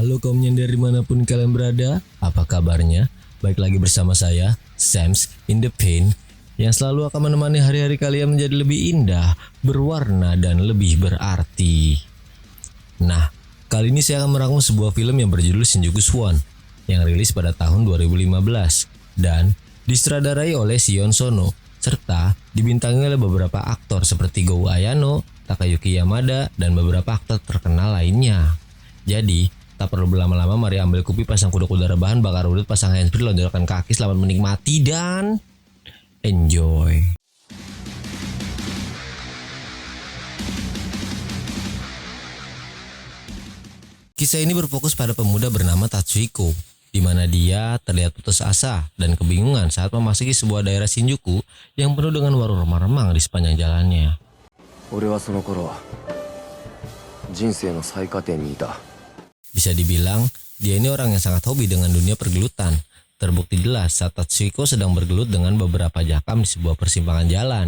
Halo kaum nyender dimanapun kalian berada, apa kabarnya? Baik lagi bersama saya, Sams in the Pain, yang selalu akan menemani hari-hari kalian menjadi lebih indah, berwarna, dan lebih berarti. Nah, kali ini saya akan merangkum sebuah film yang berjudul Shinjuku Swan, yang rilis pada tahun 2015, dan disutradarai oleh Sion Sono, serta dibintangi oleh beberapa aktor seperti Go Ayano, Takayuki Yamada, dan beberapa aktor terkenal lainnya. Jadi, tak perlu berlama-lama, mari ambil kupi, pasang kuda-kuda rebahan, bakar udut, pasang handsfree, lonjorkan kaki, selamat menikmati, dan enjoy. Kisah ini berfokus pada pemuda bernama Tatsuhiko, di mana dia terlihat putus asa dan kebingungan saat memasuki sebuah daerah Shinjuku yang penuh dengan warung remang-remang di sepanjang jalannya. Bisa dibilang, dia ini orang yang sangat hobi dengan dunia pergelutan. Terbukti jelas saat Tatsuhiko sedang bergelut dengan beberapa jakam di sebuah persimpangan jalan.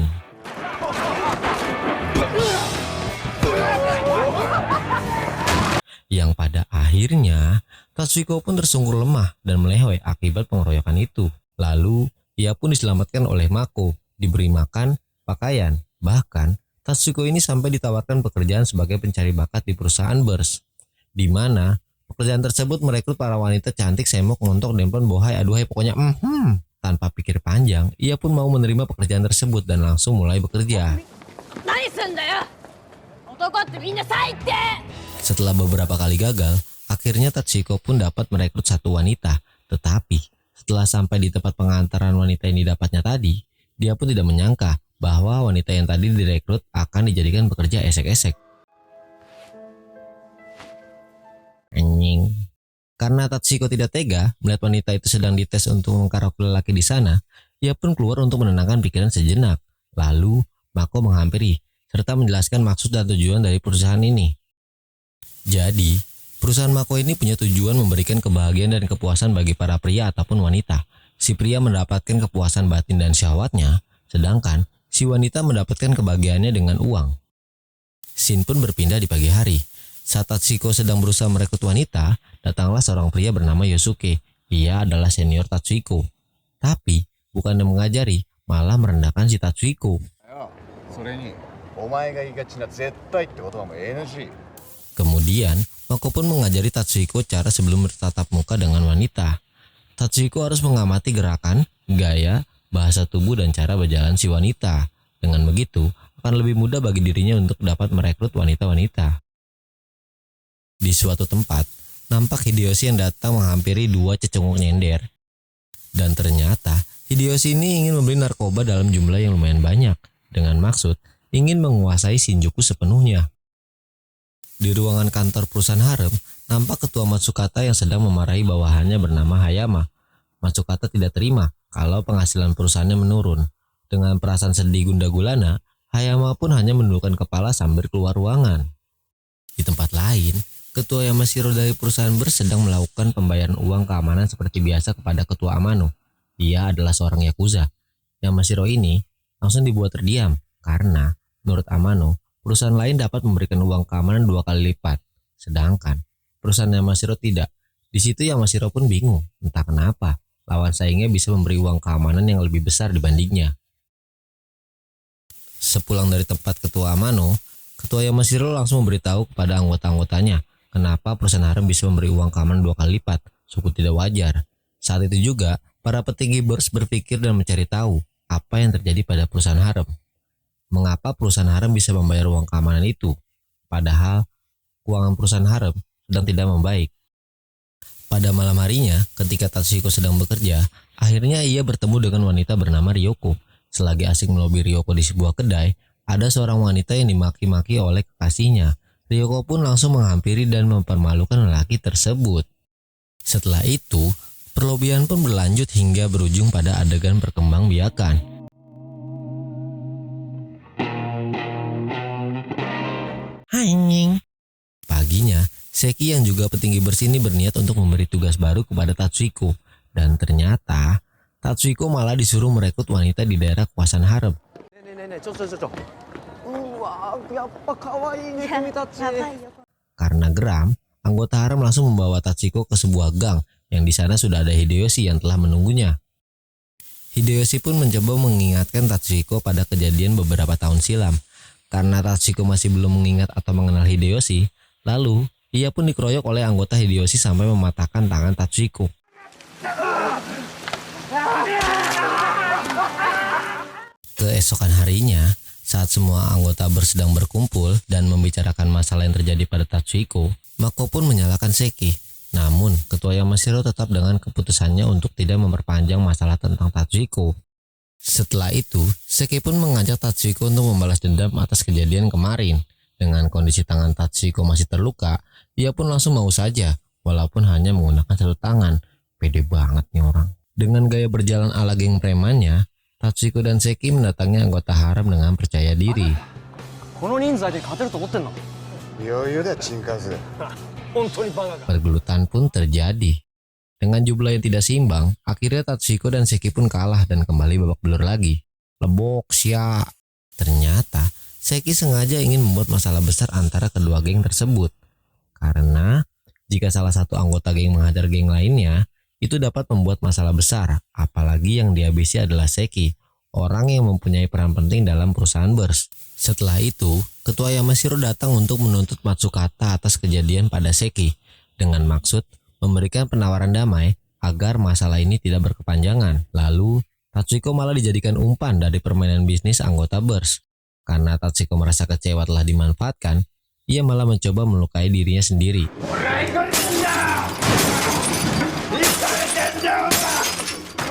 Yang pada akhirnya, Tatsuhiko pun tersungkur lemah dan melehoi akibat pengeroyokan itu. Lalu, ia pun diselamatkan oleh Mako, diberi makan, pakaian, bahkan Tatsuhiko ini sampai ditawarkan pekerjaan sebagai pencari bakat di perusahaan bers, di mana pekerjaan tersebut merekrut para wanita cantik, semok, montok, demplon, bohai, aduhai, pokoknya tanpa pikir panjang, ia pun mau menerima pekerjaan tersebut dan langsung mulai bekerja. Setelah beberapa kali gagal, akhirnya Tatsuhiko pun dapat merekrut satu wanita. Tetapi, setelah sampai di tempat pengantaran wanita yang didapatnya tadi, dia pun tidak menyangka bahwa wanita yang tadi direkrut akan dijadikan pekerja esek-esek. Anjing. Karena Tatsuhiko tidak tega melihat wanita itu sedang dites untuk mengkaraoke lelaki di sana, ia pun keluar untuk menenangkan pikiran sejenak. Lalu, Mako menghampiri serta menjelaskan maksud dan tujuan dari perusahaan ini. Jadi, perusahaan Mako ini punya tujuan memberikan kebahagiaan dan kepuasan bagi para pria ataupun wanita. Si pria mendapatkan kepuasan batin dan syahwatnya, sedangkan si wanita mendapatkan kebahagiaannya dengan uang. Scene pun berpindah di pagi hari. Saat Tatsuhiko sedang berusaha merekrut wanita, datanglah seorang pria bernama Yosuke. Ia adalah senior Tatsuhiko. Tapi, bukan yang mengajari, malah merendahkan si Tatsuhiko. Kemudian, Mako pun mengajari Tatsuhiko cara sebelum bertatap muka dengan wanita. Tatsuhiko harus mengamati gerakan, gaya, bahasa tubuh, dan cara berjalan si wanita. Dengan begitu, akan lebih mudah bagi dirinya untuk dapat merekrut wanita-wanita. Di suatu tempat, nampak Hideyoshi yang datang menghampiri dua cecunguk nyender. Dan ternyata, Hideyoshi ini ingin membeli narkoba dalam jumlah yang lumayan banyak, dengan maksud ingin menguasai Shinjuku sepenuhnya. Di ruangan kantor perusahaan harem, nampak ketua Matsukata yang sedang memarahi bawahannya bernama Hayama. Matsukata tidak terima kalau penghasilan perusahaannya menurun. Dengan perasaan sedih gundah gulana, Hayama pun hanya menundukkan kepala sambil keluar ruangan. Di tempat lain, ketua Yamashiro dari perusahaan bers sedang melakukan pembayaran uang keamanan seperti biasa kepada ketua Amano. Dia adalah seorang yakuza. Yamashiro ini langsung dibuat terdiam karena menurut Amano, perusahaan lain dapat memberikan uang keamanan 2 kali lipat, sedangkan perusahaan Yamashiro tidak. Di situ Yamashiro pun bingung, entah kenapa lawan saingnya bisa memberi uang keamanan yang lebih besar dibandingnya. Sepulang dari tempat ketua Amano, ketua Yamashiro langsung memberitahu kepada anggota-anggotanya kenapa perusahaan harem bisa memberi uang keamanan 2 kali lipat, sungguh tidak wajar. Saat itu juga, para petinggi bers berpikir dan mencari tahu apa yang terjadi pada perusahaan harem. Mengapa perusahaan harem bisa membayar uang keamanan itu, padahal keuangan perusahaan harem sedang tidak membaik. Pada malam harinya, ketika Tatsuhiko sedang bekerja, akhirnya ia bertemu dengan wanita bernama Ryoko. Selagi asik melobi Ryoko di sebuah kedai, ada seorang wanita yang dimaki-maki oleh kekasihnya. Ryoko pun langsung menghampiri dan mempermalukan lelaki tersebut. Setelah itu, perlobian pun berlanjut hingga berujung pada adegan perkembangbiakan. Anjing. Paginya, Seki yang juga petinggi bersih ini berniat untuk memberi tugas baru kepada Tatsuhiko. Dan ternyata, Tatsuhiko malah disuruh merekrut wanita di daerah kekuasaan harem. Karena geram, anggota harem langsung membawa Tachiko ke sebuah gang yang di sana sudah ada Hideyoshi yang telah menunggunya. Hideyoshi pun mencoba mengingatkan Tachiko pada kejadian beberapa tahun silam. Karena Tachiko masih belum mengingat atau mengenal Hideyoshi, lalu ia pun dikeroyok oleh anggota Hideyoshi sampai mematahkan tangan Tachiko. Keesokan harinya, saat semua anggota sedang berkumpul dan membicarakan masalah yang terjadi pada Tachiko, Mako pun menyalahkan Seki. Namun, Ketua Yamashiro tetap dengan keputusannya untuk tidak memperpanjang masalah tentang Tachiko. Setelah itu, Seki pun mengajak Tachiko untuk membalas dendam atas kejadian kemarin. Dengan kondisi tangan Tachiko masih terluka, ia pun langsung mau saja, walaupun hanya menggunakan satu tangan. Pede banget nih orang. Dengan gaya berjalan ala geng premannya, Tachiko dan Seki mendatangi anggota harem dengan percaya diri. Pergelutan pun terjadi. Dengan jumlah yang tidak seimbang, akhirnya Tachiko dan Seki pun kalah dan kembali babak belur lagi. Lebok sia. Ternyata Seki sengaja ingin membuat masalah besar antara kedua geng tersebut. Karena jika salah satu anggota geng menghajar geng lainnya, itu dapat membuat masalah besar. Apalagi yang dihabisi adalah Seki, orang yang mempunyai peran penting dalam perusahaan bers. Setelah itu, Ketua Yamashiro datang untuk menuntut Matsukata atas kejadian pada Seki, dengan maksud memberikan penawaran damai agar masalah ini tidak berkepanjangan. Lalu, Tachiko malah dijadikan umpan dari permainan bisnis anggota bers. Karena Tachiko merasa kecewa telah dimanfaatkan, ia malah mencoba melukai dirinya sendiri.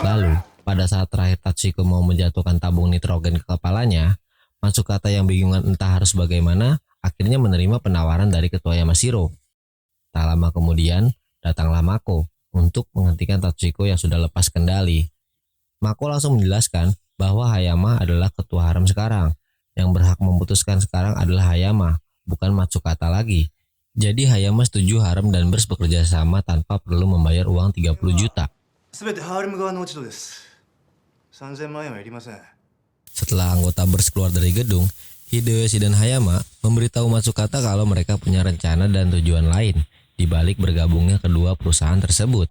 Lalu, pada saat terakhir Tachiko mau menjatuhkan tabung nitrogen ke kepalanya, Matsukata yang bingungan entah harus bagaimana, akhirnya menerima penawaran dari Ketua Yamashiro. Tak lama kemudian, datanglah Mako untuk menghentikan Tachiko yang sudah lepas kendali. Mako langsung menjelaskan bahwa Hayama adalah ketua harem sekarang. Yang berhak memutuskan sekarang adalah Hayama, bukan Matsukata lagi. Jadi Hayama setuju harem dan bers bekerja sama tanpa perlu membayar uang 30 juta. Setelah anggota bers keluar dari gedung, Hideyoshi dan Hayama memberitahu Matsukata kalau mereka punya rencana dan tujuan lain di balik bergabungnya kedua perusahaan tersebut.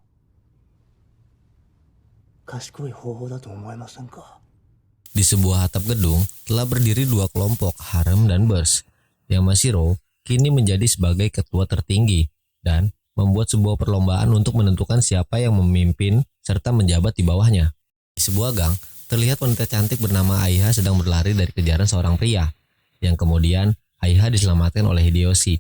Di sebuah atap gedung telah berdiri dua kelompok harem dan bers. Yamashiro kini menjadi sebagai ketua tertinggi dan membuat sebuah perlombaan untuk menentukan siapa yang memimpin serta menjabat di bawahnya. Di sebuah gang, terlihat wanita cantik bernama Aiha sedang berlari dari kejaran seorang pria, yang kemudian Aiha diselamatkan oleh Hideyoshi,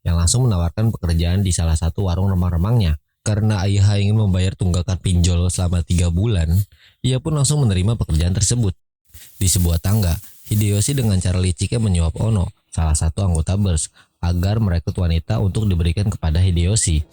yang langsung menawarkan pekerjaan di salah satu warung remang-remangnya. Karena Aiha ingin membayar tunggakan pinjol selama 3 bulan, ia pun langsung menerima pekerjaan tersebut. Di sebuah tangga, Hideyoshi dengan cara liciknya menyuap Ono, salah satu anggota bers, agar merekrut wanita untuk diberikan kepada Hideyoshi.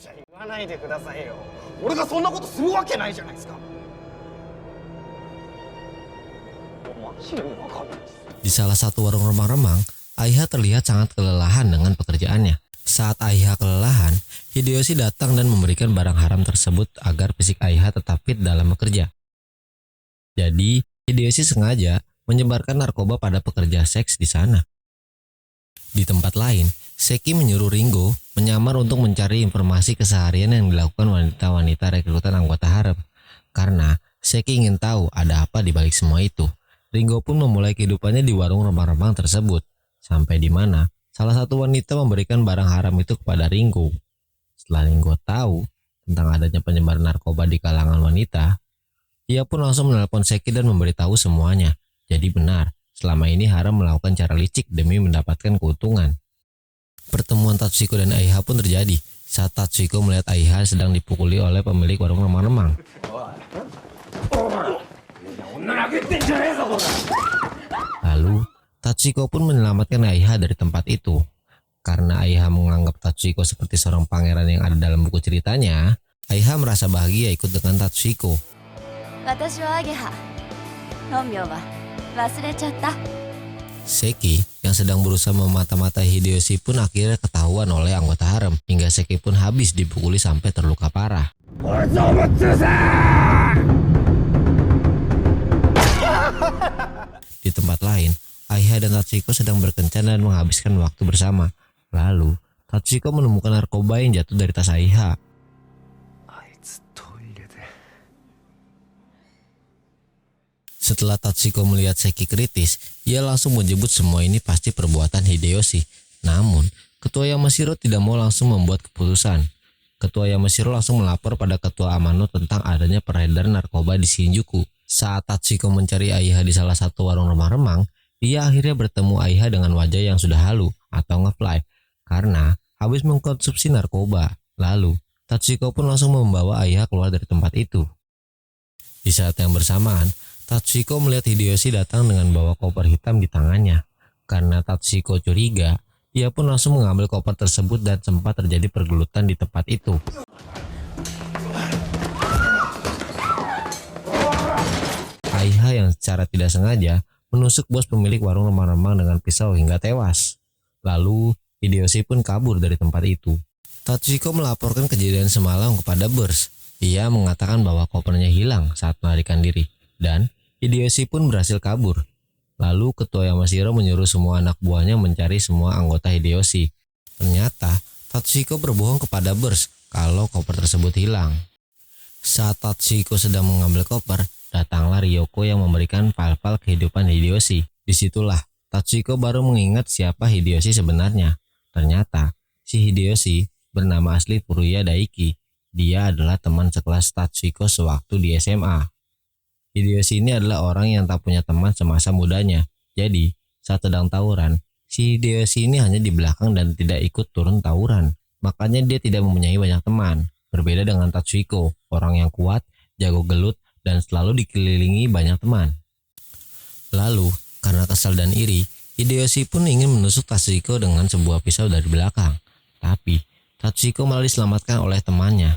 Di salah satu warung remang-remang, Aiha terlihat sangat kelelahan dengan pekerjaannya. Saat Aiha kelelahan, Hideyoshi datang dan memberikan barang haram tersebut agar fisik Aiha tetap fit dalam bekerja. Jadi, Hideyoshi sengaja menyebarkan narkoba pada pekerja seks di sana. Di tempat lain, Seki menyuruh Ringo menyamar untuk mencari informasi keseharian yang dilakukan wanita-wanita rekrutan anggota harem. Karena Seki ingin tahu ada apa di balik semua itu. Ringo pun memulai kehidupannya di warung remang-remang tersebut, sampai di mana salah satu wanita memberikan barang haram itu kepada Ringo. Setelah Ringo tahu tentang adanya penyebaran narkoba di kalangan wanita, ia pun langsung menelpon Seki dan memberitahu semuanya. Jadi benar, selama ini haram melakukan cara licik demi mendapatkan keuntungan. Pertemuan Tachiko dan Aiha pun terjadi saat Tachiko melihat Aiha sedang dipukuli oleh pemilik warung remang-remang. Lalu, Tachiko pun menyelamatkan Aiha dari tempat itu. Karena Aiha menganggap Tachiko seperti seorang pangeran yang ada dalam buku ceritanya, Aiha merasa bahagia ikut dengan Tachiko. Seki yang sedang berusaha memata-matai Hideyoshi pun akhirnya ketahuan oleh anggota harem, hingga Seki pun habis dipukuli sampai terluka parah. Di tempat lain, Aiha dan Tachiko sedang berkencan dan menghabiskan waktu bersama. Lalu, Tatsuhiko menemukan narkoba yang jatuh dari tas Aiha. Setelah Tatsuhiko melihat Seki kritis, ia langsung menyebut semua ini pasti perbuatan Hideyoshi. Namun, Ketua Yamashiro tidak mau langsung membuat keputusan. Ketua Yamashiro langsung melapor pada Ketua Amano tentang adanya peredaran narkoba di Shinjuku. Saat Tatsuhiko mencari Aiha di salah satu warung remang-remang, ia akhirnya bertemu Aiha dengan wajah yang sudah halu atau ngefly karena habis mengkonsumsi narkoba. Lalu, Tatsuhiko pun langsung membawa Aiha keluar dari tempat itu. Di saat yang bersamaan, Tatsuhiko melihat Hideyoshi datang dengan bawa koper hitam di tangannya. Karena Tatsuhiko curiga, ia pun langsung mengambil koper tersebut dan sempat terjadi pergelutan di tempat itu. Aiha yang secara tidak sengaja menusuk bos pemilik warung remang-remang dengan pisau hingga tewas. Lalu, Hideyoshi pun kabur dari tempat itu. Tatsuhiko melaporkan kejadian semalam kepada Bers. Ia mengatakan bahwa kopernya hilang saat melarikan diri, dan Hideyoshi pun berhasil kabur. Lalu Ketua Yamashiro menyuruh semua anak buahnya mencari semua anggota Hideyoshi. Ternyata Tatsuhiko berbohong kepada Bers kalau koper tersebut hilang. Saat Tatsuhiko sedang mengambil koper, datanglah Ryoko yang memberikan file-file kehidupan Hideyoshi. Disitulah Tatsuhiko baru mengingat siapa Hideyoshi sebenarnya. Ternyata si Hideyoshi bernama asli Furuya Daiki. Dia adalah teman sekelas Tatsuhiko sewaktu di SMA. Hideyoshi ini adalah orang yang tak punya teman semasa mudanya. Jadi, saat sedang tawuran, si Hideyoshi ini hanya di belakang dan tidak ikut turun tawuran. Makanya dia tidak mempunyai banyak teman. Berbeda dengan Tatsuhiko, orang yang kuat, jago gelut, dan selalu dikelilingi banyak teman. Lalu, karena kesal dan iri, Hideyoshi pun ingin menusuk Tatsuhiko dengan sebuah pisau dari belakang. Tapi, Tatsuhiko malah diselamatkan oleh temannya.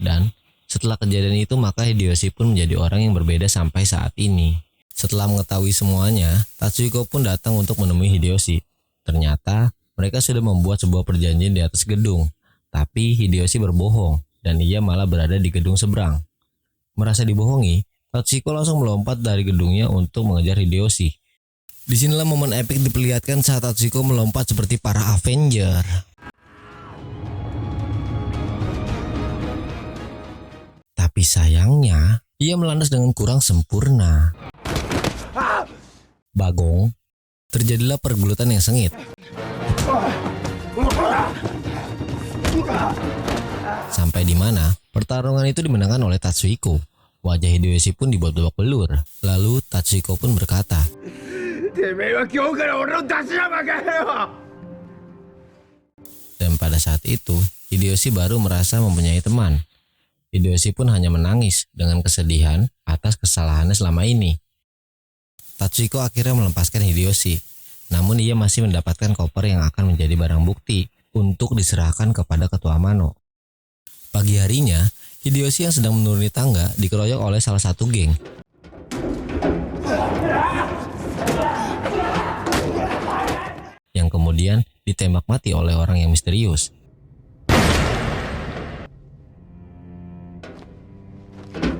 Dan setelah kejadian itu maka Hideyoshi pun menjadi orang yang berbeda sampai saat ini. Setelah mengetahui semuanya, Tatsuhiko pun datang untuk menemui Hideyoshi. Ternyata mereka sudah membuat sebuah perjanjian di atas gedung. Tapi Hideyoshi berbohong dan ia malah berada di gedung seberang. Merasa dibohongi, Tatsuhiko langsung melompat dari gedungnya untuk mengejar Hideyoshi. Disinilah momen epik diperlihatkan saat Tatsuhiko melompat seperti para Avenger. Tapi sayangnya, ia melandas dengan kurang sempurna. Bagong, terjadilah pergelutan yang sengit. Sampai di mana pertarungan itu dimenangkan oleh Tatsuhiko. Wajah Hideyoshi pun dibuat babak belur. Lalu Tatsuhiko pun berkata, dan pada saat itu, Hideyoshi baru merasa mempunyai teman. Hideyoshi pun hanya menangis dengan kesedihan atas kesalahannya selama ini. Tatsuhiko akhirnya melepaskan Hideyoshi, namun ia masih mendapatkan koper yang akan menjadi barang bukti untuk diserahkan kepada Ketua Amano. Pagi harinya, Hideyoshi yang sedang menuruni tangga dikeroyok oleh salah satu geng. Yang kemudian ditembak mati oleh orang yang misterius.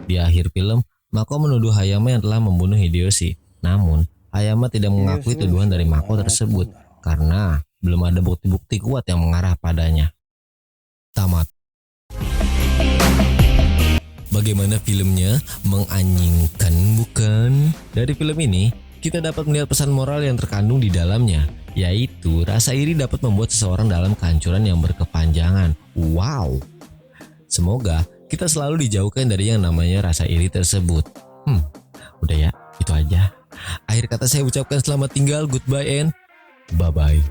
Di akhir film, Mako menuduh Hayama yang telah membunuh Hideyoshi. Namun, Hayama tidak mengakui tuduhan dari Mako tersebut karena belum ada bukti-bukti kuat yang mengarah padanya. Tamat. Bagaimana filmnya? Menganjingkan bukan? Dari film ini, kita dapat melihat pesan moral yang terkandung di dalamnya, yaitu rasa iri dapat membuat seseorang dalam kehancuran yang berkepanjangan. Wow! Semoga kita selalu dijauhkan dari yang namanya rasa iri tersebut. Udah ya, itu aja. Akhir kata saya ucapkan selamat tinggal, goodbye and bye-bye.